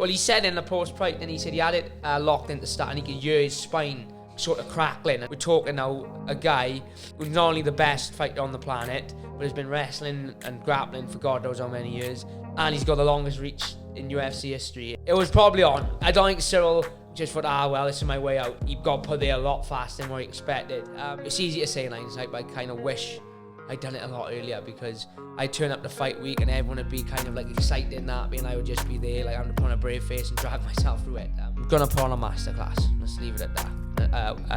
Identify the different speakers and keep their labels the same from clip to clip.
Speaker 1: Well, he said in the post-fight, and he said he had it locked into start, and he could hear his spine sort of crackling. We're talking now a guy who's not only the best fighter on the planet, but has been wrestling and grappling for God knows how many years, and he's got the longest reach in UFC history. It was probably on. I don't think Ciryl just thought, well, this is my way out. He got put there a lot faster than what he expected. It's easy to say in hindsight, but I kind of wish I'd done it a lot earlier, because I'd turn up the fight week and everyone would be kind of like excited and happy, and I would just be there like I'm putting a brave face and drag myself through it. I'm gonna put on a masterclass. Let's leave it at that.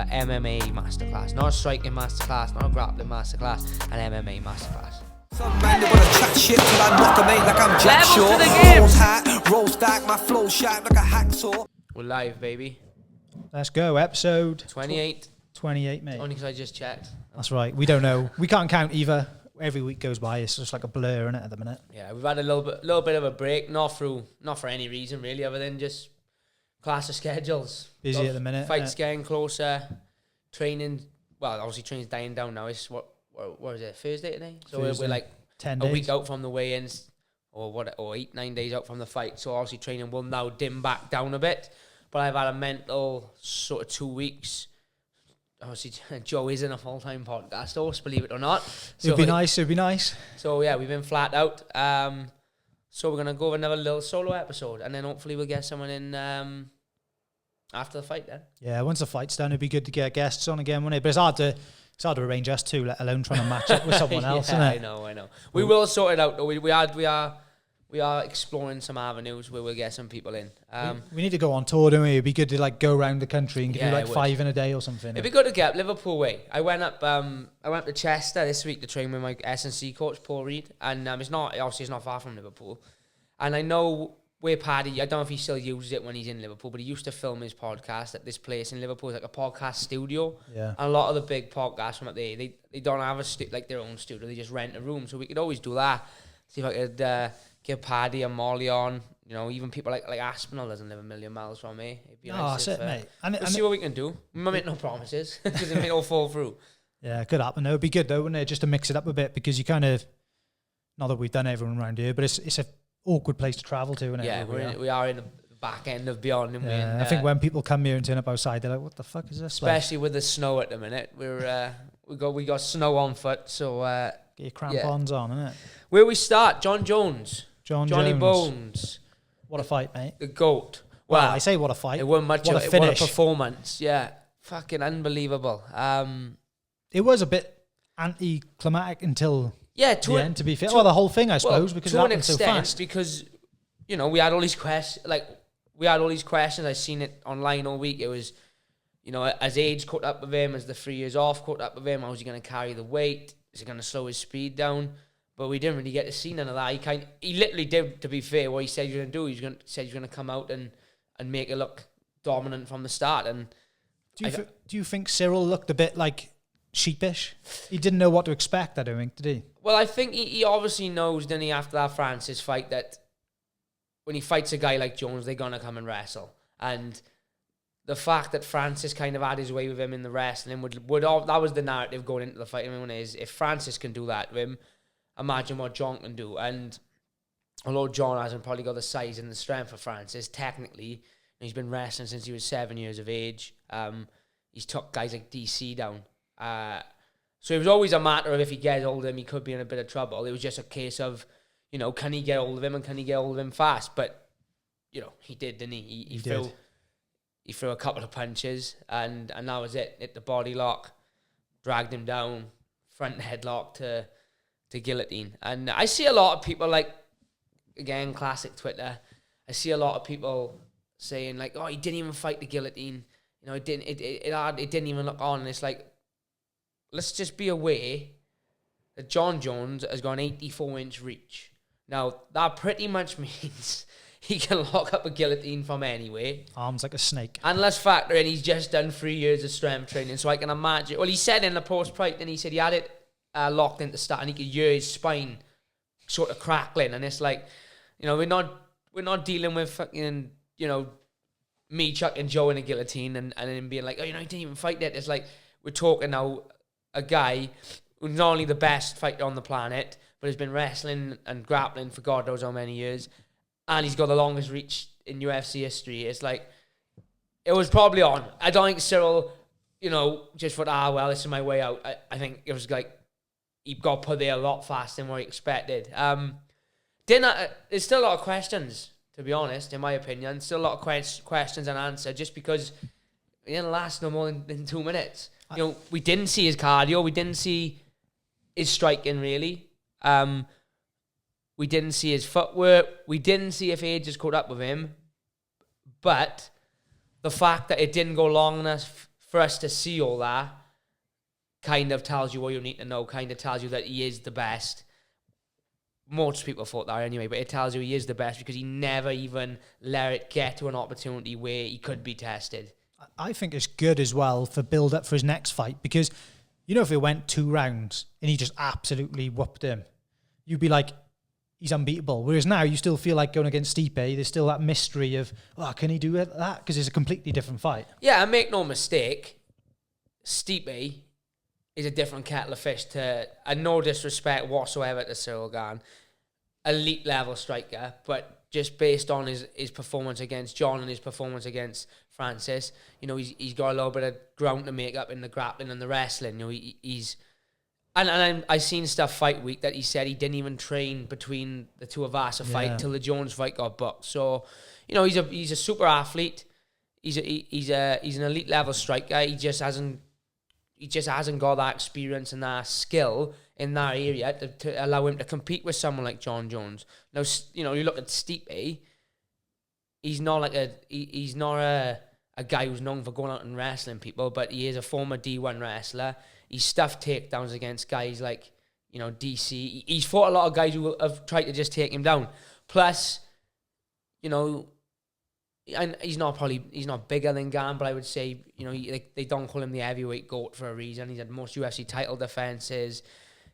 Speaker 1: MMA masterclass, not a striking masterclass, not a grappling masterclass, an MMA masterclass.
Speaker 2: Some man they wanna chat shit till I knock them ain't like I'm Jack
Speaker 1: Level
Speaker 2: Short.
Speaker 1: to the game.
Speaker 2: Rolls hat, roll stack, my flow sharp like a hacksaw.
Speaker 1: We're live, baby.
Speaker 3: Let's go. Episode
Speaker 1: 28.
Speaker 3: 28, mate.
Speaker 1: Only because I just checked.
Speaker 3: That's right. We don't know. We can't count either. Every week goes by. It's just like a blur, isn't it, at the minute?
Speaker 1: Yeah, we've had a little bit of a break, not for any reason really, other than just class of schedules.
Speaker 3: Busy at the minute.
Speaker 1: Fights getting closser. Training, well, obviously training's dying down now. It's what is it? Thursday today. So
Speaker 3: Thursday.
Speaker 1: we're like
Speaker 3: 10
Speaker 1: a
Speaker 3: days.
Speaker 1: week out from the weigh-ins, or 8-9 days out from the fight. So obviously training will now dim back down a bit. But I've had a mental sort of 2 weeks. Obviously, Joe isn't a full-time podcast host, believe it or not. So
Speaker 3: It'd be nice.
Speaker 1: So yeah, we've been flat out. So we're gonna go with another little solo episode, and then hopefully we'll get someone in after the fight. Then.
Speaker 3: Yeah, once the fight's done, it'd be good to get guests on again, wouldn't it? But it's hard to arrange us two, let alone trying to match up with someone else, isn't it?
Speaker 1: I know. We will sort it out though. We are exploring some avenues where we'll get some people in.
Speaker 3: We need to go on tour, don't we? It'd be good to like go around the country and do like 5 in a day or something.
Speaker 1: It'd be good to get Liverpool way. I went to Chester this week to train with my S&C coach Paul Reed, and it's not far from Liverpool. And I know where Paddy, I don't know if he still uses it when he's in Liverpool, but he used to film his podcast at this place in Liverpool. It's like a podcast studio.
Speaker 3: Yeah.
Speaker 1: And a lot of the big podcasts from up there, they don't have like their own studio. They just rent a room. So we could always do that. See if I could get Paddy and Molly on. You know, even people like Aspinall doesn't live a million miles from me. It'd be nice
Speaker 3: that's it, mate.
Speaker 1: We'll see what we can do. We might make no promises because it may all fall through.
Speaker 3: Yeah, it could happen. It'd be good though, wouldn't it? Just to mix it up a bit, because you kind of, not that we've done everyone around here, but it's a awkward place to travel to, isn't it?
Speaker 1: Yeah, we are in the back end of Beyond. And
Speaker 3: yeah, I think when people come here and turn up outside, they're like, "What the fuck is this?"
Speaker 1: Especially with the snow at the minute, we got snow on foot, so
Speaker 3: get your crampons on, innit?
Speaker 1: Where we start, Jon Jones,
Speaker 3: Johnny
Speaker 1: Jones. Bones,
Speaker 3: what a fight, mate!
Speaker 1: the GOAT.
Speaker 3: Well, I say what a fight.
Speaker 1: It wasn't much.
Speaker 3: What a finish!
Speaker 1: What a performance! Yeah, fucking unbelievable.
Speaker 3: It was a bit anticlimactic until the end, to be fair. Well, the whole thing, I suppose, because it happened so fast.
Speaker 1: Because, you know, we had all these questions. I've seen it online all week. It was, you know, as age caught up with him, as the 3 years off caught up with him, how was he going to carry the weight? Is he going to slow his speed down? But we didn't really get to see none of that. He literally did, to be fair, what he said he was going to do. He said he was going to come out and make it look dominant from the start. And
Speaker 3: do you think Ciryl looked a bit like sheepish? He didn't know what to expect, I don't think, did he?
Speaker 1: Well, I think he obviously knows, didn't he, after that Francis fight, that when he fights a guy like Jones, they're going to come and wrestle. And the fact that Francis kind of had his way with him in the wrestling that was the narrative going into the fight. I mean, is if Francis can do that to him, imagine what Jon can do. And although Jon hasn't probably got the size and the strength of Francis, technically, he's been wrestling since he was 7 years of age. He's took guys like DC down. So it was always a matter of if he gets hold of him, he could be in a bit of trouble. It was just a case of, you know, can he get hold of him and can he get hold of him fast? But, you know, he did, didn't he? He threw a couple of punches and that was it. Hit the body lock, dragged him down, front headlock to guillotine. And I see a lot of people, like, again, classic Twitter, I see a lot of people saying, like, oh, he didn't even fight the guillotine. You know, it didn't even look on. And it's like, let's just be aware that Jon Jones has got an 84-inch reach. Now, that pretty much means he can lock up a guillotine from anywhere.
Speaker 3: Arms like a snake.
Speaker 1: And let's factor in, he's just done 3 years of strength training, so I can imagine. Well, he said in the post-fight, and he said he had it locked into start, and he could hear his spine sort of crackling. And it's like, you know, we're not dealing with fucking, you know, me chucking Joe in a guillotine and him being like, oh, you know, he didn't even fight that. It's like, we're talking now a guy who's not only the best fighter on the planet, but has been wrestling and grappling for God knows how many years, and he's got the longest reach in UFC history. It's like, it was probably on. I don't think Ciryl, just thought, well, this is my way out. I think it was like, he got put there a lot faster than what he expected. There's still a lot of questions, to be honest, in my opinion. Still a lot of questions unanswered, just because it didn't last no more than 2 minutes. We didn't see his cardio. We didn't see his striking, really. We didn't see his footwork. We didn't see if age has caught up with him. But the fact that it didn't go long enough for us to see all that kind of tells you what you need to know, kind of tells you that he is the best. Most people thought that anyway, but it tells you he is the best because he never even let it get to an opportunity where he could be tested.
Speaker 3: I think it's good as well for build up for his next fight, because if it went 2 rounds and he just absolutely whooped him, you'd be like, he's unbeatable. Whereas now you still feel like going against Stipe, there's still that mystery of, can he do that? Because it's a completely different fight.
Speaker 1: Yeah, and make no mistake, Stipe is a different kettle of fish to, and no disrespect whatsoever to Ciryl Gane, elite level striker, but just based on his performance against Jon and his performance against Francis, he's got a little bit of ground to make up in the grappling and the wrestling. He's and I seen stuff fight week that he said he didn't even train between the two of us a fight until the Jones fight got booked. So he's a super athlete. He's an elite level striker. He just hasn't got that experience and that skill in that area to allow him to compete with someone like Jon Jones. Now, you look at Stipe, he's not a guy who's known for going out and wrestling people, but he is a former D1 wrestler. He's stuffed takedowns against guys like, DC. He's fought a lot of guys who have tried to just take him down. Plus, and he's not bigger than Gane, but I would say, they don't call him the heavyweight GOAT for a reason. He's had most UFC title defenses.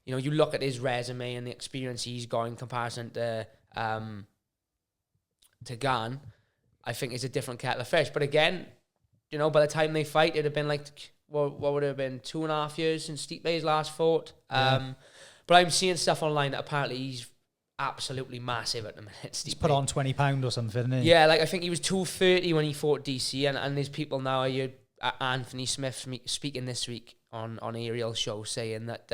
Speaker 1: You look at his resume and the experience he's got in comparison to Gane, I think it's a different kettle of fish. But again, by the time they fight, it'd have been like, what would it have been, 2.5 years since Stipe's last fought. Yeah. But I'm seeing stuff online that apparently he's absolutely massive at the minute. Stipe.
Speaker 3: He's put on 20 pounds or something, isn't he?
Speaker 1: Yeah, like I think he was 230 when he fought DC, and there's people now, I heard Anthony Smith speaking this week on Ariel's show saying that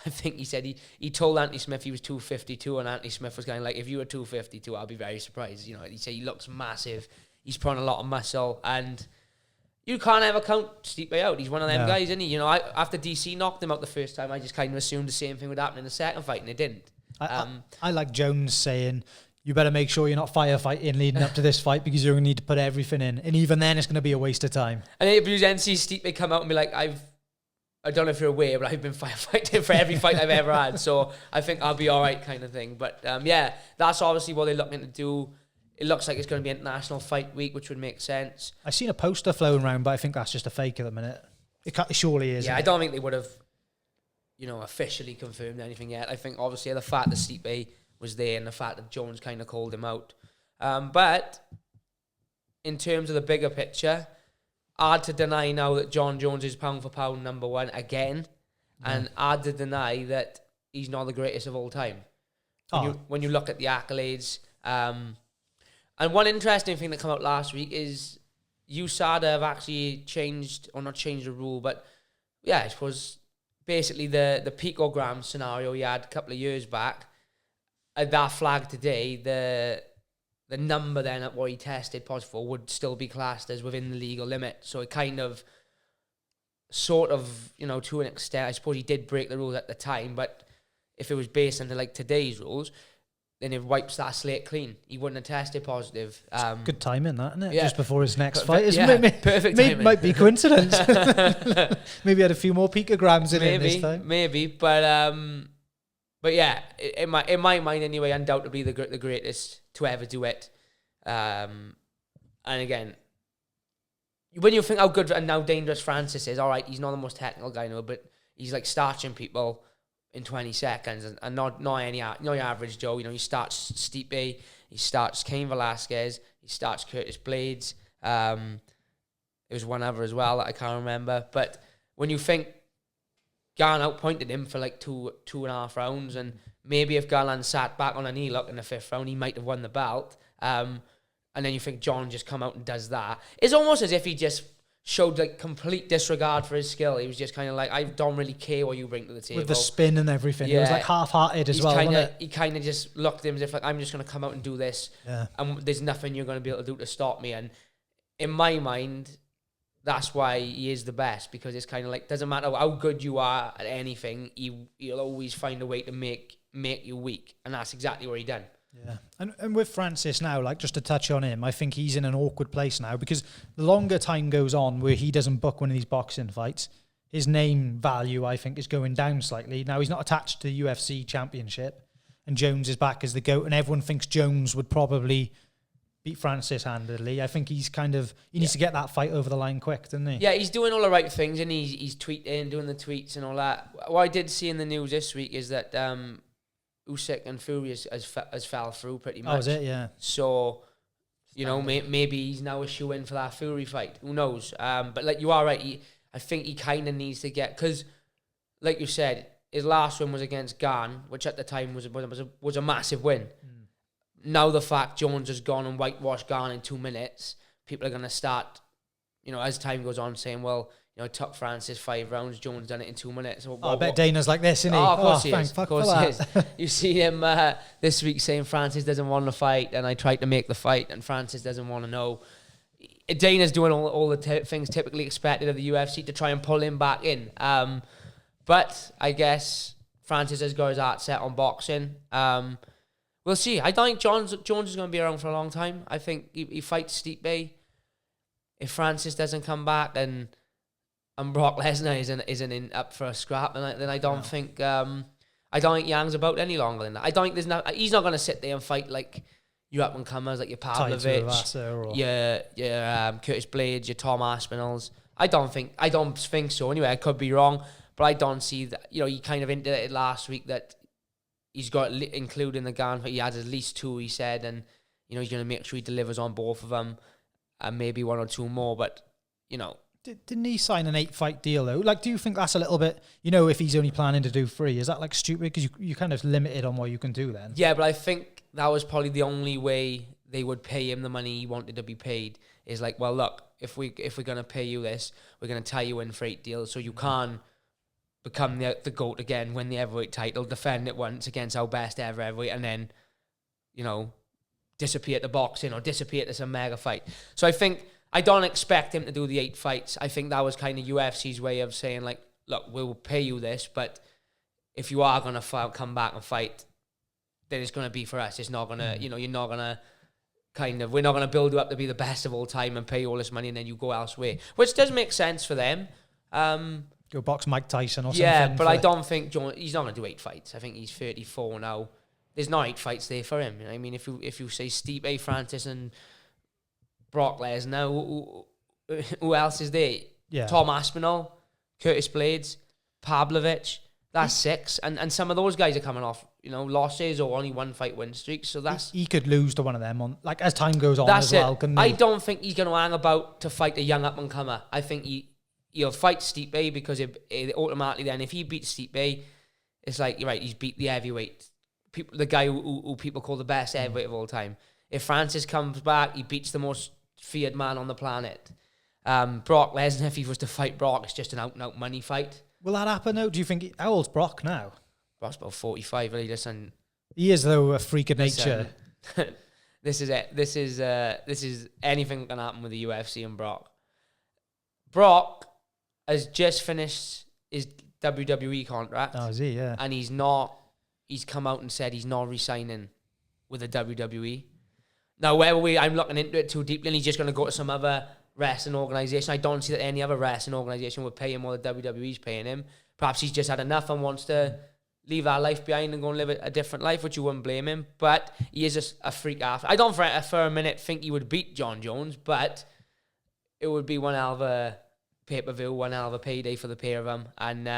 Speaker 1: I think he said he told Anthony Smith he was 252, and Anthony Smith was kind of like, if you were 252, I'll be very surprised. He said he looks massive, he's put on a lot of muscle, and you can't ever count Stipe out. He's one of them guys, isn't he? After DC knocked him out the first time, I just kind of assumed the same thing would happen in the second fight, and it didn't.
Speaker 3: I like Jones saying, you better make sure you're not firefighting leading up to this fight, because you're going to need to put everything in. And even then, it's going to be a waste of time. And
Speaker 1: if you then see Stipe come out and be like, I don't know if you're aware, but I've been firefighting for every fight I've ever had, so I think I'll be all right kind of thing. But that's obviously what they're looking to do. It looks like it's going to be International Fight Week, which would make sense.
Speaker 3: I've seen a poster flown around, but I think that's just a fake at the minute. It surely is.
Speaker 1: Yeah, I don't think they would have, officially confirmed anything yet. I think obviously the fact that Stipe was there and the fact that Jones kind of called him out. But in terms of the bigger picture, hard to deny now that Jon Jones is pound for pound number one again, and hard to deny that he's not the greatest of all time. When you look at the accolades. And one interesting thing that came out last week is USADA have actually changed, or not changed the rule, but it was basically the picogram scenario he had a couple of years back. At that flag today, the number then at what he tested positive for would still be classed as within the legal limit. So it kind of, sort of, to an extent, I suppose he did break the rules at the time, but if it was based on like today's rules, then it wipes that slate clean. He wouldn't have tested positive.
Speaker 3: Good timing, that, isn't it?
Speaker 1: Yeah.
Speaker 3: Just before his next fight, isn't it?
Speaker 1: Perfect timing.
Speaker 3: Might be coincidence. Maybe had a few more picograms in it this time.
Speaker 1: Maybe, but yeah, in my mind anyway, undoubtedly the greatest to ever do it. And again, when you think how good and how dangerous Francis is, all right, he's not the most technical guy, but he's like starching people in 20 seconds, and not your average Joe. He starts Stipe, he starts Cain Velasquez, he starts Curtis Blades. There was one other as well that I can't remember. But when you think Gane outpointed him for like 2.5 rounds, and maybe if Gane sat back on a knee lock in the 5th round, he might have won the belt. and then you think Jon just come out and does that. It's almost as if he just showed like complete disregard for his skill. He was just kind of like, I don't really care what you bring to the table.
Speaker 3: With the spin and everything. It was like half-hearted as well, wasn't it?
Speaker 1: He kind of just looked at him as if like, I'm just going to come out and do this.
Speaker 3: Yeah.
Speaker 1: And there's nothing you're going to be able to do to stop me. And in my mind, that's why he is the best, because it's kind of like, doesn't matter how good you are at anything, he'll always find a way to make you weak. And that's exactly what he done.
Speaker 3: Yeah, and with Francis now, like, just to touch on him, I think he's in an awkward place now, because the longer time goes on where he doesn't book one of these boxing fights, his name value, I think, is going down slightly. Now, he's not attached to the UFC championship, and Jones is back as the GOAT, and everyone thinks Jones would probably beat Francis handedly. I think he's he needs to get that fight over the line quick, doesn't he?
Speaker 1: Yeah, he's doing all the right things, and he's tweeting, doing the tweets and all that. What I did see in the news this week is that Usyk and Fury has fell through pretty much.
Speaker 3: Oh, is it? Yeah.
Speaker 1: So, maybe he's now a shoe-in for that Fury fight. Who knows? But like, you are right. I think he kind of needs to get, because, like you said, his last win was against Gane, which at the time was a massive win. Now the fact Jones has gone and whitewashed Gane in 2 minutes, people are going to start, as time goes on, saying, well, it took Francis 5 rounds, Jones done it in 2 minutes.
Speaker 3: I bet Dana's like this, isn't he?
Speaker 1: Oh, of course he is.
Speaker 3: Of course he
Speaker 1: is. You see him this week saying Francis doesn't want to fight, and I tried to make the fight, and Francis doesn't want to know. Dana's doing all the things typically expected of the UFC to try and pull him back in. But I guess Francis has got his heart set on boxing. We'll see. I don't think Jones is going to be around for a long time. I think he fights Stipe. If Francis doesn't come back, then... and Brock Lesnar isn't up for a scrap, and then I don't think he hangs about any longer than that. I don't think he's not going to sit there and fight like your up and comers, like your Pavlovich, your Curtis Blades, your Tom Aspinalls. I don't think so. Anyway, I could be wrong, but I don't see that. He kind of indicated last week that he's got, including the Gane, he had at least 2. He said, and he's going to make sure he delivers on both of them, and maybe 1 or 2 more. But
Speaker 3: Didn't he sign an 8-fight deal, though? Like, do you think that's a little bit, if he's only planning to do 3, is that, like, stupid? Because you're kind of limited on what you can do then.
Speaker 1: Yeah, but I think that was probably the only way they would pay him the money he wanted to be paid, is like, well, look, if we're going to pay you this, we're going to tie you in for 8 deals, so you can become the GOAT again, win the heavyweight title, defend it once against our best ever heavyweight, and then, disappear to boxing or disappear to some mega fight. So I don't expect him to do the 8 fights. I think that was kind of UFC's way of saying, like, look, we'll pay you this, but if you are going to come back and fight, then it's going to be for us. It's not going to, you're not going to we're not going to build you up to be the best of all time and pay you all this money and then you go elsewhere, which does make sense for them.
Speaker 3: Go box Mike Tyson or something.
Speaker 1: Yeah, but I don't think he's not going to do 8 fights. I think he's 34 now. There's not 8 fights there for him. I mean, if you say Stipe, Francis, and Brock Lesnar, who else is there?
Speaker 3: Yeah.
Speaker 1: Tom Aspinall, Curtis Blades, Pavlovich. That's 6, and some of those guys are coming off, losses or only 1 fight win streaks. So that's
Speaker 3: he could lose to one of them on, like, as time goes on as well. Couldn't he?
Speaker 1: I don't think he's going to hang about to fight a young up and comer. I think he'll fight Stipe, because it automatically then, if he beats Stipe, it's like, you're right, he's beat the heavyweight, the guy who people call the best heavyweight of all time. If Francis comes back, he beats the most feared man on the planet. Brock Lesnar, if he was to fight Brock, it's just an out-and-out money fight.
Speaker 3: Will that happen though? Do you think? How old's Brock now?
Speaker 1: Brock's about 45. Really, listen.
Speaker 3: He is, though, a freak of nature.
Speaker 1: This is it. This is anything can happen with the UFC and Brock. Brock has just finished his WWE contract.
Speaker 3: Oh, is he? Yeah.
Speaker 1: And he's come out and said he's not re-signing with the WWE. Now, I'm looking into it too deeply, and he's just going to go to some other wrestling organisation. I don't see that any other wrestling organisation would pay him what the WWE's paying him. Perhaps he's just had enough and wants to leave that life behind and go and live a different life, which you wouldn't blame him. But he is a freak athlete. I don't for a minute think he would beat Jon Jones, but it would be one hell of a pay-per-view, one hell of a payday for the pair of them. And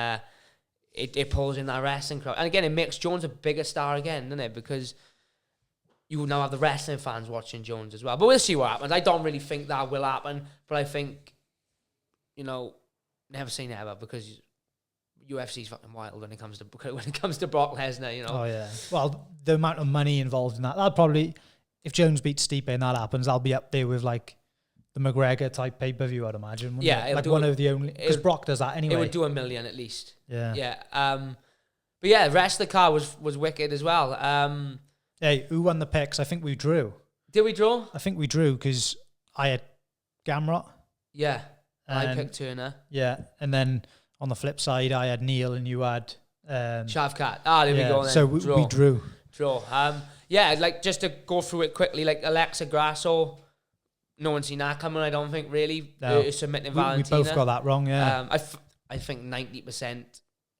Speaker 1: it pulls in that wrestling crowd. And again, it makes Jones a bigger star again, doesn't it? Because you will now have the wrestling fans watching Jones as well. But we'll see what happens. I don't really think that will happen, but I think, never say never, because UFC's fucking wild when it comes to Brock Lesnar,
Speaker 3: Oh yeah. Well, the amount of money involved in that probably, if Jones beats Stipe and that happens, I'll be up there with like the McGregor type pay-per-view, I'd imagine.
Speaker 1: Yeah,
Speaker 3: like one of the only, because Brock does that anyway.
Speaker 1: It would do $1 million at least.
Speaker 3: Yeah.
Speaker 1: Yeah. But yeah, the rest of the card was wicked as well.
Speaker 3: Hey, who won the picks? I think we drew.
Speaker 1: Did we draw?
Speaker 3: I think we drew because I had Gamrot.
Speaker 1: Yeah. And I picked Turner.
Speaker 3: Yeah. And then on the flip side, I had Neil and you had...
Speaker 1: Shavkat. There we go then.
Speaker 3: So we drew.
Speaker 1: Draw. Yeah, like just to go through it quickly, like Alexa Grasso, no one's seen that coming, I don't think, really.
Speaker 3: No.
Speaker 1: Submitting
Speaker 3: We
Speaker 1: Valentina.
Speaker 3: both got that wrong, yeah.
Speaker 1: I think 90%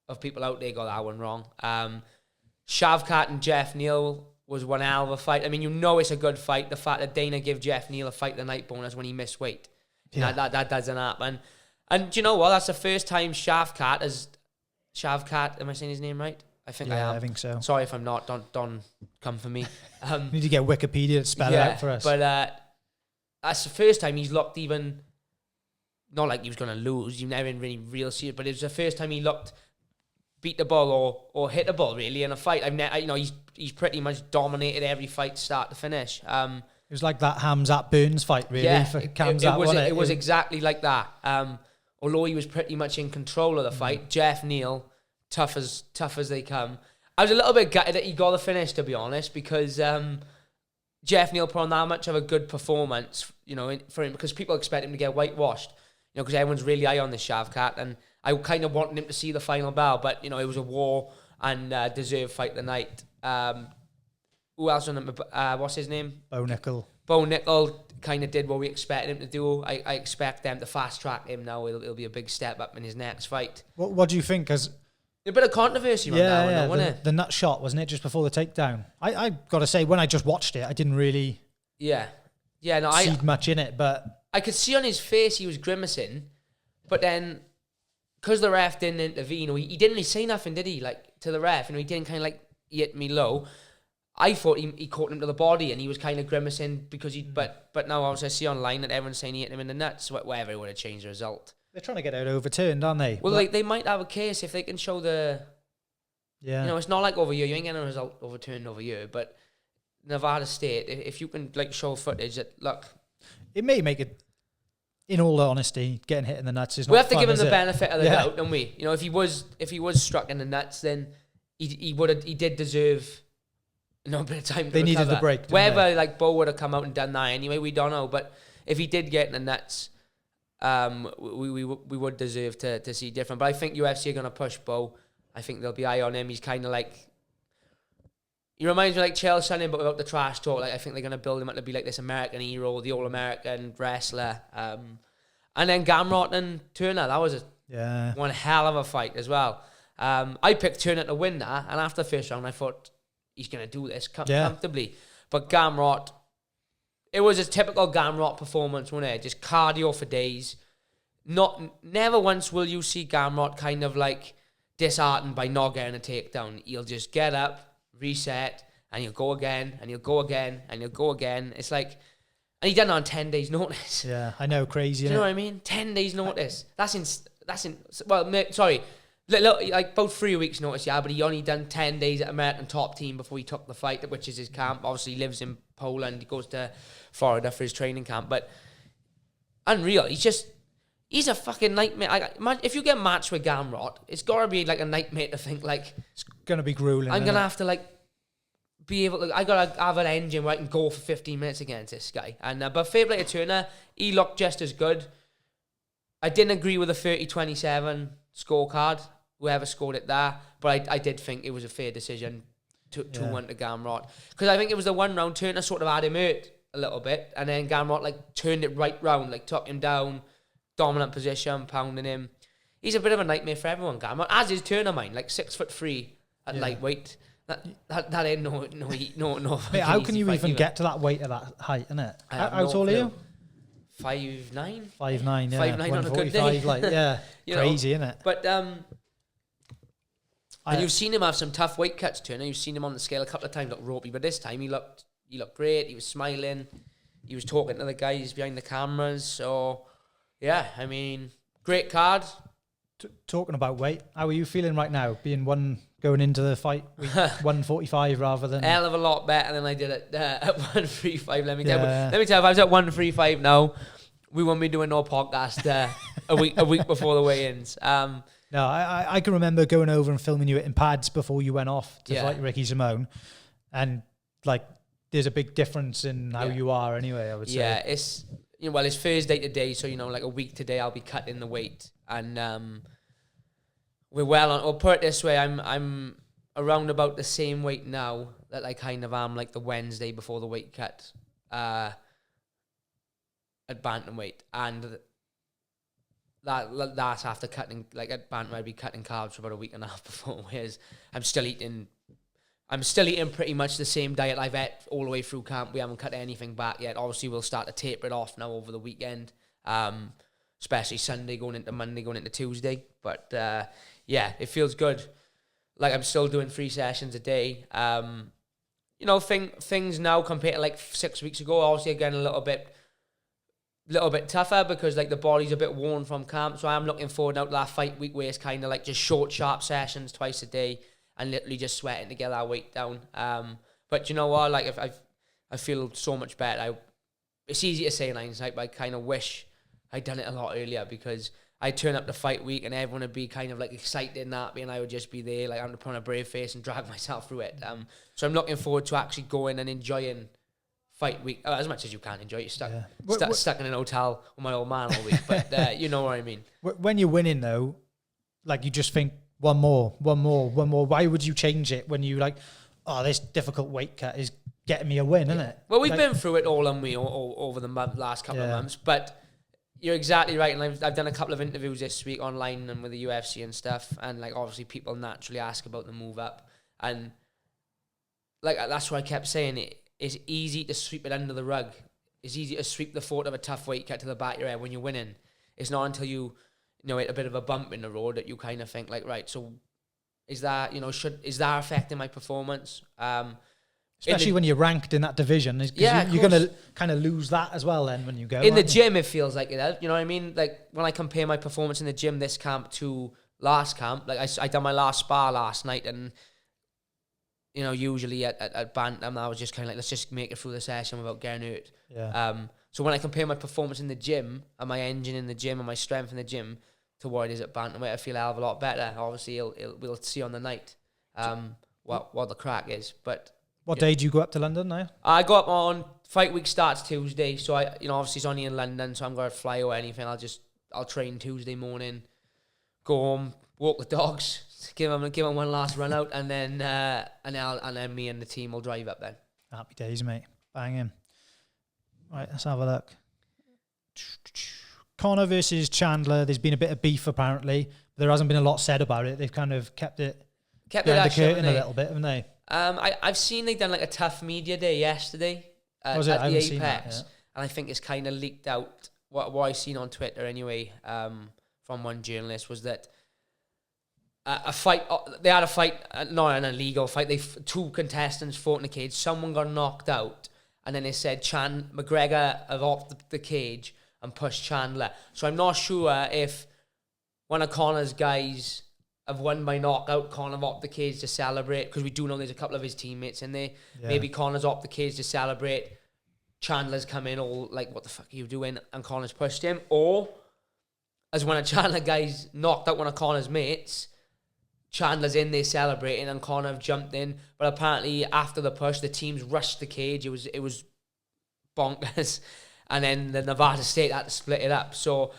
Speaker 1: of people out there got that one wrong. Shavkat and Jeff Neal was one hell of a fight. I mean, you know it's a good fight. The fact that Dana gave Jeff Neal a fight the night bonus when he missed weight.
Speaker 3: Yeah.
Speaker 1: That doesn't happen. And do you know what? That's the first time Shavkat, am I saying his name right? I think I am.
Speaker 3: I think so.
Speaker 1: Sorry if I'm not. Don't come for me.
Speaker 3: We need to get Wikipedia to spell it out for us.
Speaker 1: But that's the first time he's looked even, not like he was going to lose. You've never been really real serious, but it was the first time he looked beat the ball or hit the ball really in a fight. He's pretty much dominated every fight start to finish. It
Speaker 3: was like that Hamzat Burns fight, really.
Speaker 1: Yeah,
Speaker 3: for
Speaker 1: it was exactly like that. Although he was pretty much in control of the fight, Jeff Neal, tough as they come. I was a little bit gutted that he got the finish, to be honest, because Jeff Neal put on that much of a good performance, for him, because people expect him to get whitewashed, because everyone's really high on this Shavkat, and I kind of wanted him to see the final bell, but it was a war and deserved fight tonight. Who else on it? What's his name?
Speaker 3: Bo Nickel.
Speaker 1: Bo Nickel kind of did what we expected him to do. I expect them to fast track him now. It'll be a big step up in his next fight.
Speaker 3: What do you think? Because
Speaker 1: a bit of controversy around that one, though, wasn't it?
Speaker 3: The nut shot, wasn't it, just before the takedown? I got to say, when I just watched it, I didn't really see much in it, but
Speaker 1: I could see on his face he was grimacing, but then because the ref didn't intervene, he didn't really say nothing, did he? Like, to the ref, he didn't kind of like hit me low. I thought he caught him to the body and he was kind of grimacing because but now obviously I see online that everyone's saying he hit him in the nuts. Whatever, it would have changed the result.
Speaker 3: They're trying to get it overturned, aren't they?
Speaker 1: Well, they might have a case if they can show the...
Speaker 3: Yeah.
Speaker 1: It's not like over here. You ain't getting a result overturned over here. But Nevada State, if you can show footage that, look...
Speaker 3: It may make it, in all honesty, getting hit in the nuts is not
Speaker 1: we have to
Speaker 3: fun,
Speaker 1: give him the
Speaker 3: it?
Speaker 1: benefit of the doubt, don't we? If he was struck in the nuts, then he did deserve... No bit of time to
Speaker 3: They
Speaker 1: recover.
Speaker 3: needed the break.
Speaker 1: Whether Bo would have come out and done that anyway, we don't know. But if he did get in the nuts, we would deserve to see different. But I think UFC are going to push Bo. I think they'll be eye on him. He's kind of he reminds me like Chael Sonnen, but without the trash talk. I think they're going to build him up to be like this American hero, the all-American wrestler. And then Gamrot and Turner, that was one hell of a fight as well. I picked Turner to win that, and after the first round, I thought, he's going to do this comfortably. But Gamrot, it was a typical Gamrot performance, wasn't it? Just cardio for days. Never once will you see Gamrot kind of disheartened by not getting a takedown. He'll just get up, reset, and he'll go again, and he'll go again, and he'll go again. It's and he done it on 10 days' notice.
Speaker 3: Yeah, I know, crazy.
Speaker 1: Do you know what I mean? 10 days' notice. Sorry. About 3 weeks notice, but he only done 10 days at American Top Team before he took the fight, which is his camp. Obviously, he lives in Poland. He goes to Florida for his training camp. But unreal. He's a fucking nightmare. If you get matched with Gamrot, it's got to be a nightmare to think it's
Speaker 3: going to be grueling.
Speaker 1: I'm going to have to be able to... I got to have an engine where I can go for 15 minutes against this guy. And but fair play to Turner, he looked just as good. I didn't agree with the 30-27 scorecard. Whoever scored it there, but I did think it was a fair decision to 2-1 to Gamrot, because I think it was the one round Turner sort of had him hurt a little bit, and then Gamrot turned it right round, took him down, dominant position, pounding him. He's a bit of a nightmare for everyone, Gamrot, as is Turner, mind 6'3" at lightweight. That ain't no.
Speaker 3: Hey, how can you even get to that weight at that height, isn't it? How tall are you?
Speaker 1: 5'9".
Speaker 3: 5'9", yeah.
Speaker 1: 5'9" on a good day.
Speaker 3: Crazy, isn't it?
Speaker 1: But and you've seen him have some tough weight cuts, Turner. You've seen him on the scale a couple of times, look ropey, but this time he looked great. He was smiling. He was talking to the guys behind the cameras. So, yeah, I mean, great card.
Speaker 3: Talking about weight, how are you feeling right now, being going into the fight week 145 rather than...
Speaker 1: Hell of a lot better than I did at 135. Let me tell you. Let me tell you, if I was at 135 now, we wouldn't be doing no podcast a week before the weigh-ins.
Speaker 3: No, I can remember going over and filming you in pads before you went off to fight Ricky Simone, and like there's a big difference in how you are anyway, I would say.
Speaker 1: Yeah, it's it's Thursday today, so like a week today I'll be cutting the weight, and we're well on. I'll put it this way: I'm around about the same weight now that I kind of am like the Wednesday before the weight cut at bantamweight, and that's after cutting, like at bantam I'd be cutting carbs for about a week and a half before, whereas I'm still eating pretty much the same diet I've ate all the way through camp. We haven't cut anything back yet. Obviously we'll start to taper it off now over the weekend, especially Sunday going into Monday going into Tuesday, but it feels good. Like I'm still doing 3 sessions a day. Things now compared to like 6 weeks ago, obviously again a little bit tougher because like the body's a bit worn from camp. So I'm looking forward now to that fight week where it's kind of like just short, sharp sessions twice a day and literally just sweating to get our weight down. But you know what? Like if I feel so much better. It's easy to say in hindsight, but I kind of wish I'd done it a lot earlier because I'd turn up the fight week and everyone would be kind of like excited and happy, and I would just be there like I'm put on a brave face and drag myself through it. So I'm looking forward to actually going and enjoying fight week as much as you can enjoy. You're stuck in an hotel with my old man all week, but you know what I mean.
Speaker 3: When you're winning though, like you just think one more. Why would you change it when you like, oh, this difficult weight cut is getting me a win, isn't it?
Speaker 1: Well, we've been through it all, and we all over the last couple of months, but you're exactly right. And I've done a couple of interviews this week online and with the UFC and stuff, and like obviously people naturally ask about the move up, and like that's what I kept saying. It's easy to sweep it under the rug. It's easy to sweep the thought of a tough weight cut to the back of your head when you're winning. It's not until you hit a bit of a bump in the road that you kind of think like, right, so is that is that affecting my performance?
Speaker 3: Especially when you're ranked in that division, you're going to kind of lose that as well then when you go.
Speaker 1: In the gym, it feels like it. You know what I mean? Like when I compare my performance in the gym this camp to last camp, like I done my last spar last night, and usually at bantam, I was just kind of like, let's just make it through the session without getting hurt.
Speaker 3: Yeah.
Speaker 1: So when I compare my performance in the gym and my engine in the gym and my strength in the gym to what it is at bantamweight, I feel a hell of a lot better. Obviously, we'll see on the night what the crack is. But
Speaker 3: what day do you go up to London now?
Speaker 1: I go up on fight week starts Tuesday, so I obviously it's only in London, so I'm going to fly or anything. I'll train Tuesday morning, go home, walk the dogs. Give them one last run out, and then me and the team will drive up then.
Speaker 3: Happy days, mate. Bang in. Right, let's have a look. Conor versus Chandler. There's been a bit of beef apparently, but there hasn't been a lot said about it. They've kind of kept it behind the curtain a little bit, haven't they?
Speaker 1: I've seen they've done like a tough media day yesterday at the Apex, and I think it's kind of leaked out. What I seen on Twitter anyway, from one journalist was that. A fight. They had a fight, not an illegal fight. Two contestants fought in the cage. Someone got knocked out, and then they said McGregor have off the cage and pushed Chandler. So I'm not sure if one of Conor's guys have won by knockout, Conor off the cage to celebrate, because we do know there's a couple of his teammates in there. Yeah. Maybe Conor's off the cage to celebrate. Chandler's come in all like, what the fuck are you doing? And Conor's pushed him. Or as one of Chandler guys knocked out one of Conor's mates, Chandler's in there celebrating and Conor have jumped in, but apparently after the push, the teams rushed the cage. It was bonkers, and then the Nevada State had to split it up. So,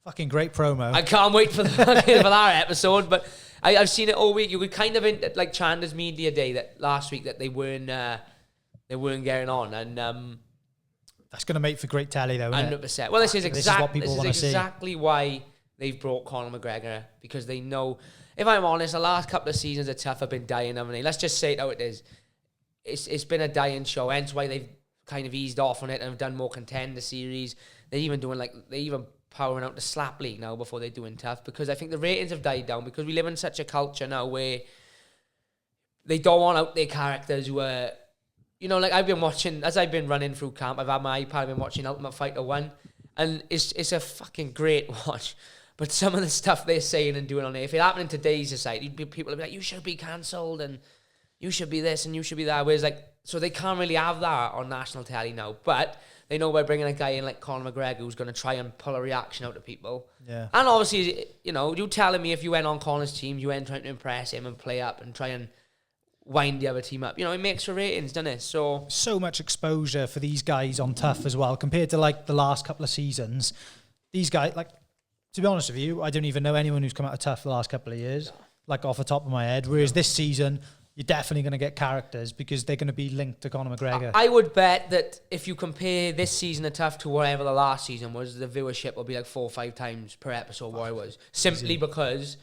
Speaker 3: fucking great promo.
Speaker 1: I can't wait for that episode. But I've seen it all week. You could kind of in like Chandler's media day that last week that they weren't getting on, and
Speaker 3: that's going to make for great telly though.
Speaker 1: 100%. Well, this is exactly why they've brought Conor McGregor, because they know. If I'm honest, the last couple of seasons of Tough have been dying, haven't they? Let's just say it how it is. It's been a dying show, hence why they've kind of eased off on it and have done more contender series. They're even powering out the slap league now before they're doing Tough, because I think the ratings have died down, because we live in such a culture now where they don't want out their characters who are, like I've been watching, as I've been running through camp, I've had my iPad, I've been watching Ultimate Fighter 1, and it's a fucking great watch. But some of the stuff they're saying and doing on there, if it happened in today's society, people would be like, you should be cancelled and you should be this and you should be that. Whereas, like, so they can't really have that on national telly now. But they know by bringing a guy in like Conor McGregor who's going to try and pull a reaction out of people.
Speaker 3: Yeah.
Speaker 1: And obviously, you know, you telling me if you went on Conor's team, you went trying to impress him and play up and try and wind the other team up. You know, it makes for ratings, doesn't it? So
Speaker 3: much exposure for these guys on Tough as well, compared to like the last couple of seasons. These guys, like, to be honest with you, I don't even know anyone who's come out of Tough the last couple of years, like off the top of my head. Whereas this season, you're definitely going to get characters because they're going to be linked to Conor McGregor.
Speaker 1: I would bet that if you compare this season of Tough to whatever the last season was, the viewership will be like 4 or 5 times per episode what it was. Simply because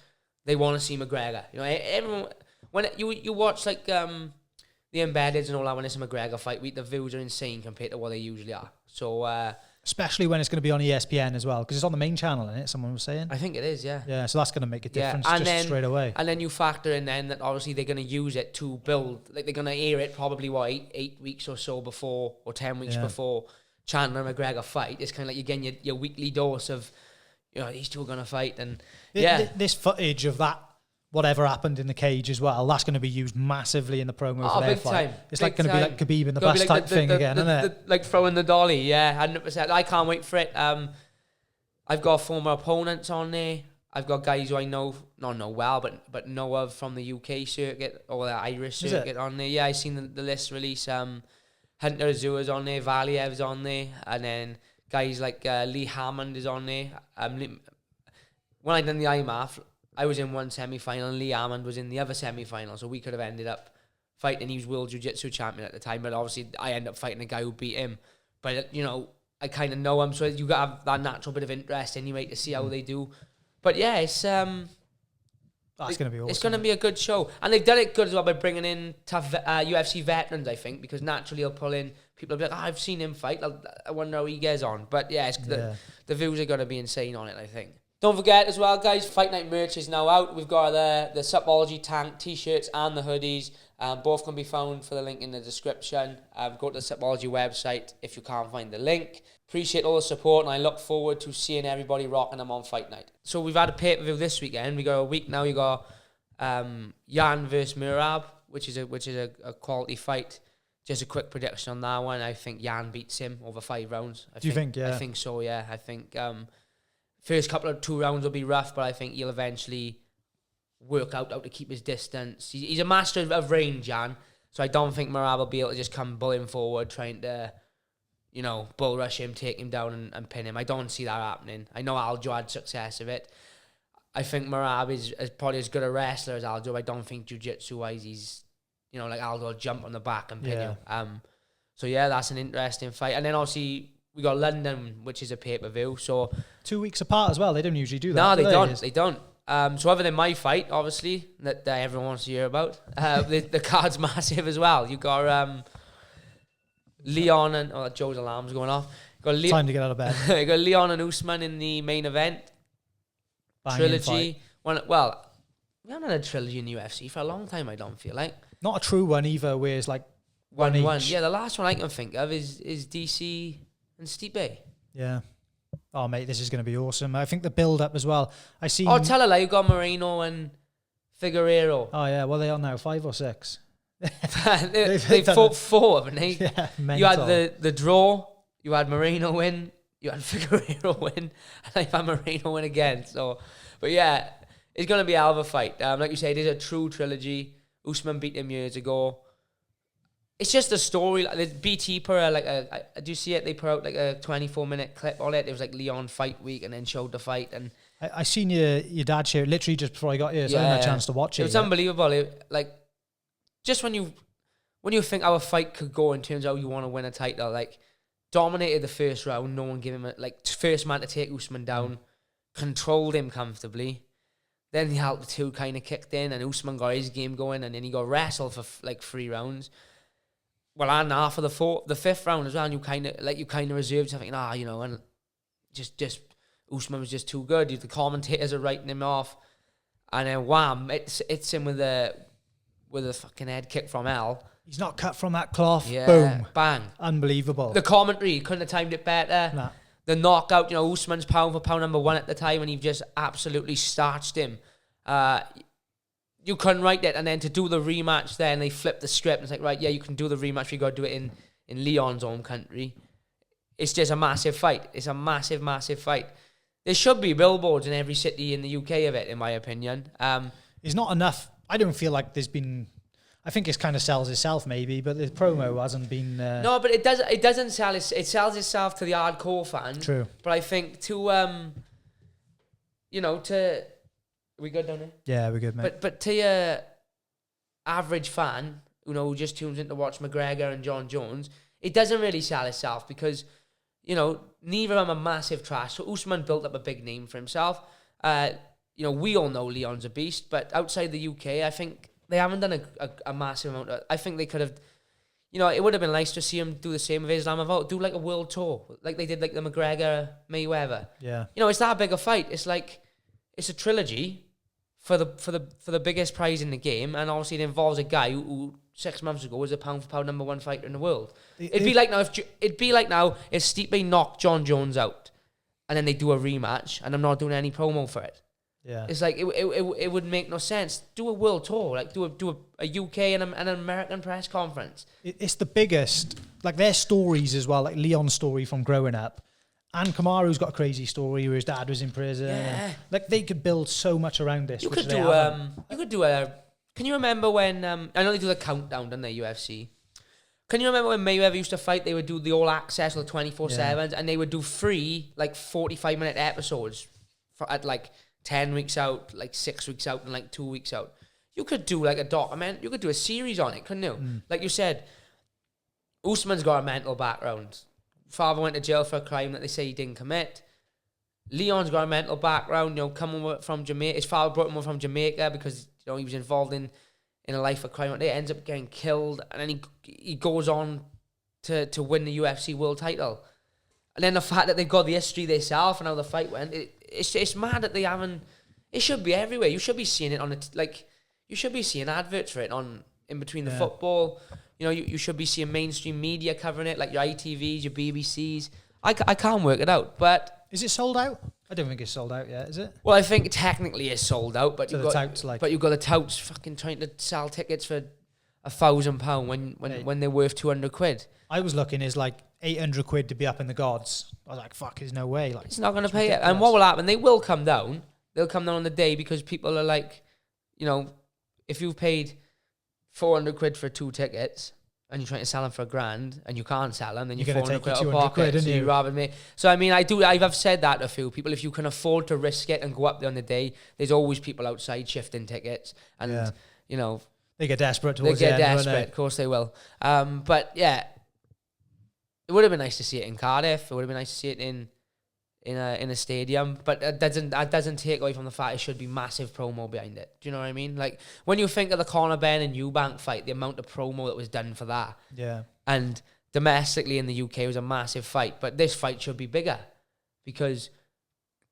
Speaker 1: they want to see McGregor. You know, everyone, when you watch like the Embeddeds and all that, when it's a McGregor fight week, the views are insane compared to what they usually are. So
Speaker 3: especially when it's going to be on ESPN as well, because it's on the main channel, isn't it? Someone was saying.
Speaker 1: I think it is, yeah.
Speaker 3: Yeah, so that's going to make a difference straight away.
Speaker 1: And then you factor in then that obviously they're going to use it to build, like they're going to air it probably, eight weeks or so before, or 10 weeks before Chandler and McGregor fight. It's kind of like you're getting your weekly dose of, you know, these two are going to fight. And
Speaker 3: this footage of that, whatever happened in the cage as well, that's going to be used massively in the promo for their fight. It's like going to be like Khabib in the bus type thing again, isn't it?
Speaker 1: Like throwing the dolly, yeah, 100%. I can't wait for it. I've got former opponents on there. I've got guys who I know, not know well, but know of from the UK circuit or the Irish circuit on there. Yeah, I seen the list release. Hunter Azua's on there, Valiev's on there, and then guys like Lee Hammond is on there. When I done the IMAF, I was in one semi-final and Lee Hammond was in the other semi-final, so we could have ended up fighting. He was World Jiu-Jitsu champion at the time, but obviously I ended up fighting a guy who beat him. But, you know, I kind of know him, so you got to have that natural bit of interest anyway to see how they do. But yeah, it's
Speaker 3: that's going to be awesome.
Speaker 1: It's going to be a good show. And they've done it good as well by bringing in tough UFC veterans, I think, because naturally they'll pull in people will be like, I've seen him fight. I wonder how he gets on. But yeah, the views are going to be insane on it, I think. Don't forget as well, guys, Fight Night merch is now out. We've got the Supology tank t-shirts and the hoodies. Both can be found for the link in the description. Go to the Supology website if you can't find the link. Appreciate all the support, and I look forward to seeing everybody rocking them on Fight Night. So we've had a pay-per-view this weekend. We got a week now. You got Jan versus Merab, which is a quality fight. Just a quick prediction on that one. I think Jan beats him over 5 rounds.
Speaker 3: Do you think? Yeah,
Speaker 1: I think so. Yeah, I think. First couple of 2 rounds will be rough, but I think he'll eventually work out how to keep his distance. He's a master of range, Jan. So I don't think Merab will be able to just come bullying forward, trying to, you know, bull rush him, take him down and pin him. I don't see that happening. I know Aljo had success of it. I think Merab is probably as good a wrestler as Aljo. I don't think jiu-jitsu-wise he's, you know, like Aljo will jump on the back and pin you. So yeah, that's an interesting fight. And then obviously we got London, which is a pay-per-view. So
Speaker 3: 2 weeks apart as well. They don't usually do that.
Speaker 1: No, they don't. They don't. So other than my fight, obviously, that everyone wants to hear about, the card's massive as well. You got Leon and Joe's alarm's going off.
Speaker 3: Time to get out of bed.
Speaker 1: You got Leon and Usman in the main event.
Speaker 3: Banging
Speaker 1: trilogy. Well, we haven't had a trilogy in the UFC for a long time. I don't feel like
Speaker 3: not a true one either. Where it's like one.
Speaker 1: Yeah, the last one I can think of is DC and Stipe.
Speaker 3: Yeah. Oh, mate, this is going to be awesome. I think the build-up as well. I see.
Speaker 1: Oh, tell her, like, you got Moreno and Figueiredo.
Speaker 3: Oh, yeah. Well, they are now 5 or 6.
Speaker 1: they fought 4, haven't they?
Speaker 3: Yeah, mental.
Speaker 1: You had the draw. You had Moreno win. You had Figueiredo win. And I've had Moreno win again. So, but yeah, it's going to be a hell of a fight. Like you said, it is a true trilogy. Usman beat him years ago. It's just a story. Like the BT put do you see it? They put out like a 24-minute clip on it. It was like Leon fight week, and then showed the fight. And
Speaker 3: I seen your dad share it literally just before I got here, so I didn't have a chance to watch it.
Speaker 1: It was unbelievable. Like just when you think our fight could go in terms of how you want to win a title, like dominated the first round. No one gave him first man to take Usman down, controlled him comfortably. Then the altitude kind of kicked in, and Usman got his game going, and then he got wrestled for like 3 rounds. Well, and after the 5th round as well, and you kind of reserved something. And just Usman was just too good. The commentators are writing him off, and then wham, it's him with a fucking head kick from hell.
Speaker 3: He's not cut from that cloth.
Speaker 1: Yeah,
Speaker 3: boom,
Speaker 1: bang,
Speaker 3: unbelievable.
Speaker 1: The commentary couldn't have timed it better.
Speaker 3: Nah.
Speaker 1: the knockout, Usman's pound for pound number 1 at the time, and he just absolutely starched him. You couldn't write it, and then to do the rematch there, and they flipped the script, and it's like, right, yeah, you can do the rematch, we got to do it in Leon's home country. It's just a massive fight. It's a massive, massive fight. There should be billboards in every city in the UK of it, in my opinion.
Speaker 3: It's not enough. I don't feel like there's been... I think it kind of sells itself maybe, but the promo hasn't been...
Speaker 1: No, but it doesn't sell. It sells itself to the hardcore fan.
Speaker 3: True.
Speaker 1: But I think to... Are we good down there?
Speaker 3: Yeah, we're good, mate.
Speaker 1: But to your average fan, who just tunes in to watch McGregor and Jon Jones, it doesn't really sell itself because, neither of them are massive trash. So Usman built up a big name for himself. We all know Leon's a beast, but outside the UK, I think they haven't done a massive amount. I think they could have, it would have been nice to see him do the same with Islamabad, do like a world tour, like they did like the McGregor Mayweather.
Speaker 3: Yeah.
Speaker 1: It's that big a fight. It's like, it's a trilogy for the biggest prize in the game, and obviously it involves a guy who 6 months ago was a pound for pound number 1 fighter in the world. It'd be like now if Stipe knocked Jon Jones out, and then they do a rematch, and I'm not doing any promo for it.
Speaker 3: Yeah,
Speaker 1: it's like it would make no sense. Do a world tour, like do a UK and an American press conference.
Speaker 3: It's the biggest, like their stories as well, like Leon's story from growing up, and Kamaru's got a crazy story where his dad was in prison.
Speaker 1: Yeah.
Speaker 3: Like they could build so much around this.
Speaker 1: You could do a. Can you remember when I know they do the countdown, don't they, UFC? Can you remember when Mayweather used to fight? They would do the all access or the 24/7s, and they would do free like 45-minute episodes at like 10 weeks out, like 6 weeks out, and like 2 weeks out. You could do like a document. You could do a series on it, couldn't you? Like you said, Usman's got a mental background. Father went to jail for a crime that they say he didn't commit. Leon's got a mental background, coming from Jamaica. His father brought him from Jamaica because he was involved in a life of crime. He ends up getting killed, and then he goes on to win the UFC world title. And then the fact that they've got the history themselves and how the fight went, it's mad that they haven't. It should be everywhere. You should be seeing it on you should be seeing adverts for it in between the football. You should be seeing mainstream media covering it, like your ITVs, your BBCs. I can't work it out, but...
Speaker 3: Is it sold out? I don't think it's sold out yet, is it?
Speaker 1: Well, I think technically it's sold out, but
Speaker 3: so you've
Speaker 1: got the touts fucking trying to sell tickets for £1,000 when they're worth £200.
Speaker 3: I was looking, is like £800 to be up in the gods. I was like, fuck, there's no way. Like,
Speaker 1: it's not going to pay it. And what will happen? They will come down. They'll come down on the day because people are like, if you've paid £400 for 2 tickets and you're trying to sell them for £1,000 and you can't sell them, then you're £400 out of pocket. So you rather me. So I mean, I've said that to a few people. If you can afford to risk it and go up there on the day, there's always people outside shifting tickets, and
Speaker 3: they get desperate
Speaker 1: towards the end. They get desperate, of course they will. But yeah, it would have been nice to see it in Cardiff. It would have been nice to see it in a stadium, but that doesn't take away from the fact it should be massive promo behind it. Do you know what I mean? Like when you think of the Conor Ben and Eubank fight, the amount of promo that was done for that.
Speaker 3: Yeah. And
Speaker 1: domestically in the UK it was a massive fight, but this fight should be bigger because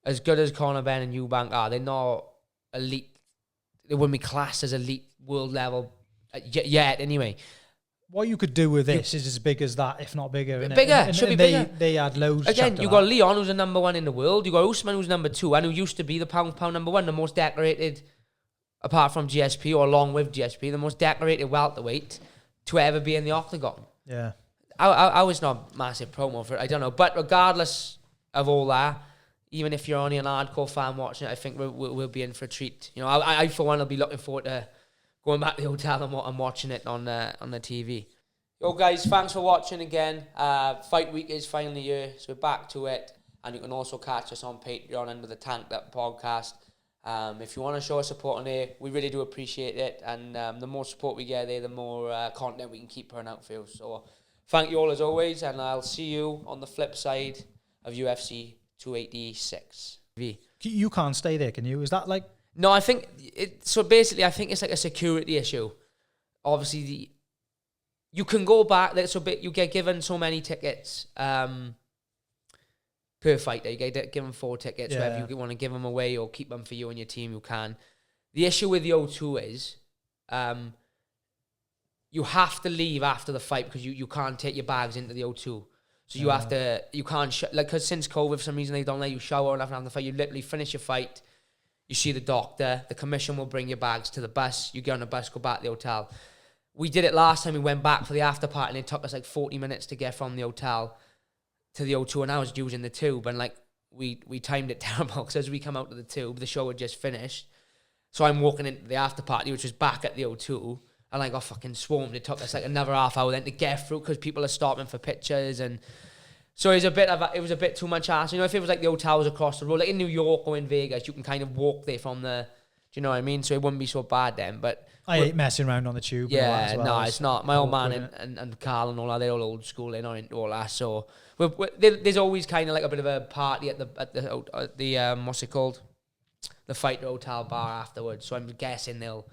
Speaker 1: as good as Conor Ben and Eubank are, they're not elite. They wouldn't be classed as elite world level yet anyway.
Speaker 3: What you could do with this is as big as that, if not bigger.
Speaker 1: Bigger, should be bigger.
Speaker 3: They had loads.
Speaker 1: Again, you got Leon, who's the number 1 in the world. You got Usman, who's number 2, and who used to be the pound number 1, the most decorated, apart from GSP or along with GSP, the most decorated welterweight to ever be in the octagon.
Speaker 3: Yeah,
Speaker 1: I was not massive promo for it. I don't know, but regardless of all that, even if you're only an hardcore fan watching it, I think we'll be in for a treat. I for one will be looking forward to going back to the hotel and watching it on the TV. Yo guys, thanks for watching again. Fight week is finally here, so we're back to it. And you can also catch us on Patreon under the Tanked Up podcast. If you want to show us support on there, we really do appreciate it. And the more support we get there, the more content we can keep putting out for you. So thank you all as always, and I'll see you on the flip side of UFC 286.
Speaker 3: You can't stay there, can you? Is that like...
Speaker 1: No, I think so basically I think it's like a security issue. Obviously you can go back, you get given so many tickets per fighter. You get given 4 tickets, whether you want to give them away or keep them for you and your team, you can. The issue with the O2 is you have to leave after the fight because you can't take your bags into the O2. So you have to, you can't, like, because since COVID, for some reason, they don't let you shower after the fight. You literally finish your fight, you see the doctor, the commission will bring your bags to the bus, you get on the bus, go back to the hotel. We did it last time, we went back for the after party, and it took us like 40 minutes to get from the hotel to the O2, and I was using the tube, and like, we timed it terrible, because as we come out of the tube, the show had just finished. So I'm walking into the after party, which was back at the O2, and I got fucking swarmed. It took us like another half hour then to get through, because people are stopping for pictures, and so it was a bit too much ass. You know, if it was like the hotel was across the road, like in New York or in Vegas, you can kind of walk there from the, do you know what I mean? So it wouldn't be so bad then, but...
Speaker 3: I hate messing around on the tube.
Speaker 1: Yeah,
Speaker 3: as well.
Speaker 1: no, it's not. My old man and Carl and all that, they're all old school, they're not into all that, so... there's always kind of like a bit of a party at the what's it called? The Fighter Hotel bar afterwards. So I'm guessing they'll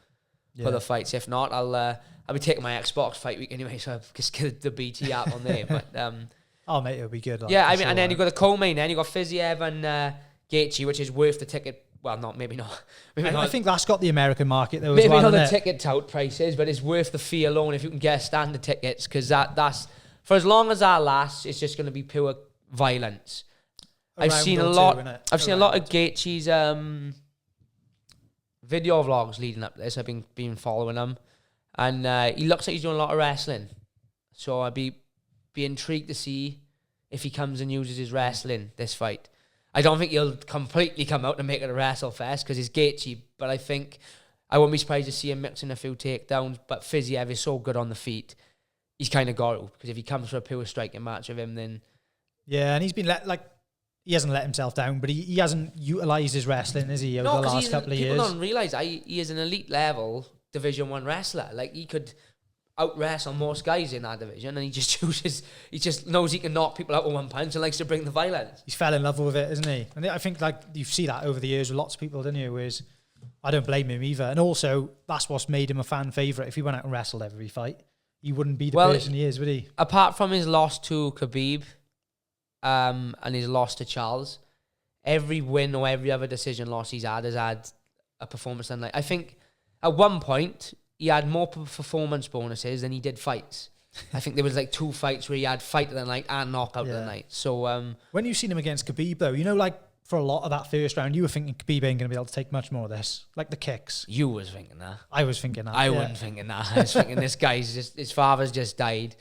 Speaker 1: put the fights. If not, I'll be taking my Xbox fight week anyway, so I'll just get the BT app on there. But
Speaker 3: oh mate, it'll be good.
Speaker 1: Yeah, I mean, and then you got the co-main. Then you got Fiziev and Gaethje, which is worth the ticket. Well, maybe not.
Speaker 3: I think that's got the American market though.
Speaker 1: Maybe
Speaker 3: as well,
Speaker 1: not the ticket tout prices, but it's worth the fee alone if you can get standard tickets, because that's. For as long as that lasts, it's just going to be pure violence. I've seen a lot of Gaethje's video vlogs leading up to this. I've been following him, and he looks like he's doing a lot of wrestling. So I'd be intrigued to see if he comes and uses his wrestling this fight. I don't think he'll completely come out and make it a wrestle fest, because he's Gaethje, but I think I wouldn't be surprised to see him mixing a few takedowns. But Fiziev is so good on the feet. He's kind of got to, because if he comes for a pure striking match with him, then...
Speaker 3: Yeah, and he's been he hasn't let himself down, but he hasn't utilised his wrestling, has he, over the last couple of years?
Speaker 1: People don't realise he is an elite level Division 1 wrestler. Like, he could out-wrestle most guys in that division, and he just knows he can knock people out with one punch and likes to bring the violence.
Speaker 3: He's fell in love with it, isn't he? And I think, like, you see that over the years with lots of people, didn't you? Whereas I don't blame him either. And also, that's what's made him a fan favourite. If he went out and wrestled every fight, he wouldn't be the person he is, would he?
Speaker 1: Apart from his loss to Khabib and his loss to Charles, every win or every other decision loss he's had has had a performance than I think at one point he had more performance bonuses than he did fights. I think there was like 2 fights where he had fight of the night and knockout of the night. So
Speaker 3: when you've seen him against Khabib though, you know, like for a lot of that first round, you were thinking Khabib ain't going to be able to take much more of this. Like the kicks.
Speaker 1: You was thinking that.
Speaker 3: I was thinking that.
Speaker 1: I wasn't thinking that. I was thinking this guy's just, his father's just died.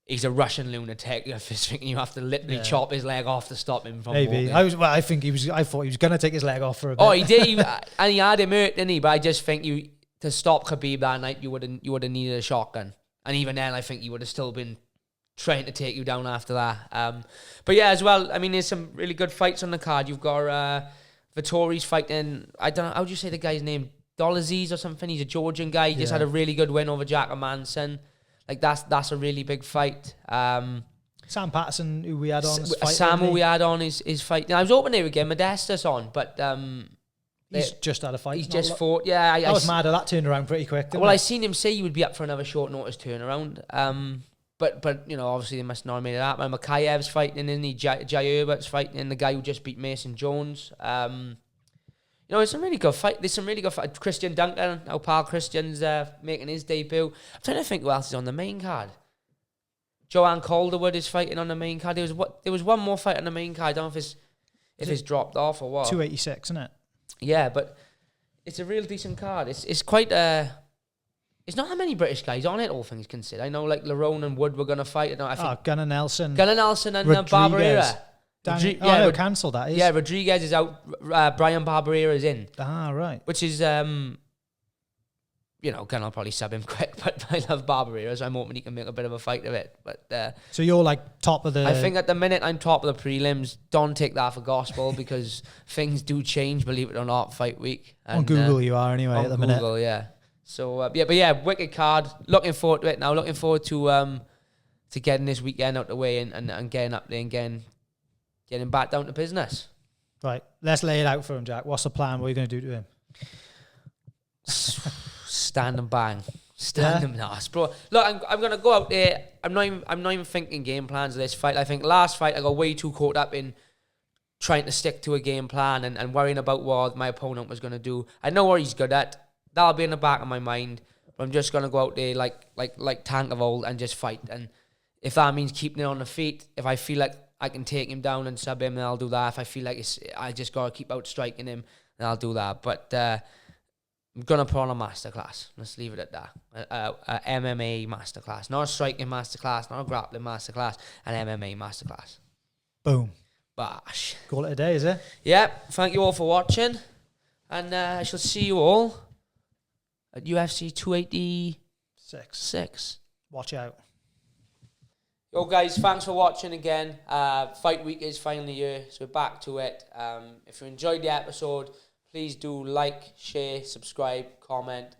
Speaker 1: He's a Russian lunatic. I was thinking you have to literally chop his leg off to stop him from
Speaker 3: maybe.
Speaker 1: walking.
Speaker 3: I thought he was going to take his leg off for a bit.
Speaker 1: Oh, he did. And he had him hurt, didn't he? But I just think to stop Khabib that night, you would have needed a shotgun. And even then, I think he would have still been trying to take you down after that. But yeah, as well, I mean, there's some really good fights on the card. You've got Vittori's fighting, I don't know, how do you say the guy's name? Dolaziz or something? He's a Georgian guy. He just had a really good win over Jack Manson. Like, that's a really big fight.
Speaker 3: Sam Patterson, who we had on,
Speaker 1: we had on is fighting. I was hoping they would get Modestus on, but
Speaker 3: he's just had a fight.
Speaker 1: He's just fought. Yeah,
Speaker 3: I was mad at that turned around pretty quick.
Speaker 1: Well, I seen him say he would be up for another short notice turnaround. But you know, obviously they must not have made it happen. Makayev's fighting, and Jai Herbert's fighting, the guy who just beat Mason Jones. You know, it's some really good fight. There's some really good fight. Christian Duncan, our pal Christian's making his debut. I'm trying to think who else is on the main card. Joanne Calderwood is fighting on the main card. There was one more fight on the main card. I don't know if it's dropped off or what.
Speaker 3: 286, isn't it?
Speaker 1: Yeah, but it's a real decent card. It's quite It's not that many British guys on it, all things considered. I know, like, Lerone and Wood were going to fight. I think
Speaker 3: Gunnar Nelson.
Speaker 1: And Barberera.
Speaker 3: Cancelled that.
Speaker 1: Yeah, Rodriguez is out. Brian Barberera is in.
Speaker 3: Ah, right.
Speaker 1: Which is, you know, Gunnar will probably sub him quick, but I love Barberera, so I'm hoping he can make a bit of a fight of it. But
Speaker 3: so you're, like, top of the...
Speaker 1: I think at the minute I'm top of the prelims. Don't take that for gospel, because things do change, believe it or not, fight week. And,
Speaker 3: on Google you are anyway at the minute.
Speaker 1: On Google, yeah. So, wicked card. Looking forward to it now. Looking forward to getting this weekend out the way and getting up there and getting back down to business.
Speaker 3: Right. Let's lay it out for him, Jack. What's the plan? What are you going to do to him?
Speaker 1: Stand and bang. Stand him nice, bro. Look, I'm going to go out there. I'm not even thinking game plans of this fight. I think last fight I got way too caught up in trying to stick to a game plan and worrying about what my opponent was going to do. I know what he's good at. That'll be in the back of my mind. But I'm just going to go out there like tank of old and just fight. And If that means keeping it on the feet, if I feel like I can take him down and sub him, then I'll do that. If I feel like I just got to keep out striking him, then I'll do that. But I'm going to put on a masterclass. Let's leave it at that. A MMA masterclass. Not a striking masterclass, not a grappling masterclass, an MMA masterclass.
Speaker 3: Boom.
Speaker 1: Bash.
Speaker 3: Call it a day, is it?
Speaker 1: Yeah, thank you all for watching. And I shall see you all at UFC 286.
Speaker 3: Watch out.
Speaker 1: Yo guys, thanks for watching again. Fight week is finally here, so we're back to it. If you enjoyed the episode, please do like, share, subscribe, comment.